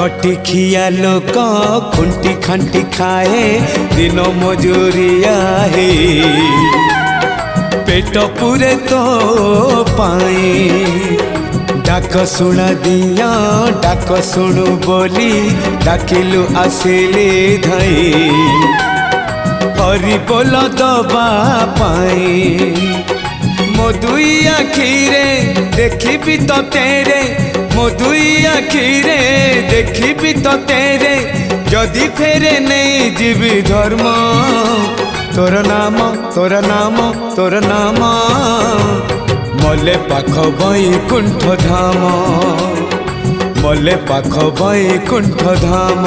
खटी खिया लोक खुंटी खांटी खाए दिन मजूरिया है पेट पूरे तो पाए डाक शुणा दिया डाक शुणु बोली डाकिलु आसिले धई हरि बोल दबा पाए मो दुई आखिरे देखी तो तेरे मो दुई आखिरे देखी तो तेरे जदि फेरे नहीं जीवी धर्म तोर नाम तोर नाम तोर नाम मले पाख बैकुंठ धाम मले पाख बैकुंठ धाम।